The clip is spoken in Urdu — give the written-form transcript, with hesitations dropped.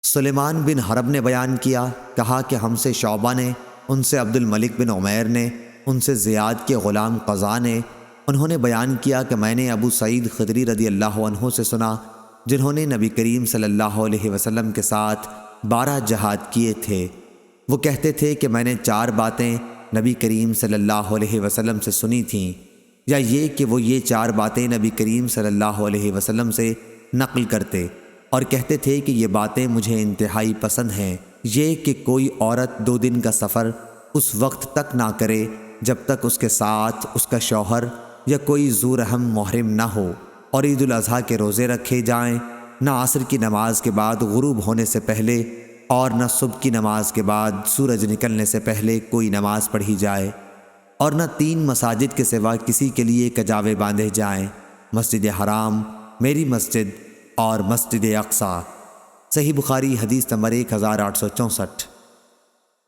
سلیمان بن حرب نے بیان کیا، کہا کہ ہم سے شعبہ نے، ان سے عبد الملک بن عمیر نے، ان سے زیاد کے غلام قضا نے، انہوں نے بیان کیا کہ میں نے ابو سعید خدری رضی اللہ عنہ سے سنا، جنہوں نے نبی کریم صلی اللہ علیہ وسلم کے ساتھ 12 جہاد کیے تھے۔ وہ کہتے تھے کہ میں نے 4 باتیں نبی کریم صلی اللہ علیہ وسلم سے سنی تھیں، یا یہ کہ وہ یہ 4 باتیں نبی کریم صلی اللہ علیہ وسلم سے نقل کرتے اور کہتے تھے کہ یہ باتیں مجھے انتہائی پسند ہیں، یہ کہ کوئی عورت 2 دن کا سفر اس وقت تک نہ کرے جب تک اس کے ساتھ اس کا شوہر یا کوئی ذو رحم محرم نہ ہو، اور عید الاضحیٰ کے روزے رکھے جائیں، نہ عصر کی نماز کے بعد غروب ہونے سے پہلے اور نہ صبح کی نماز کے بعد سورج نکلنے سے پہلے کوئی نماز پڑھی جائے، اور نہ 3 مساجد کے سوا کسی کے لیے کجاوے باندھے جائیں، مسجد حرام، میری مسجد اور مسجد اقصیٰ۔ صحیح بخاری حدیث نمبر 1864۔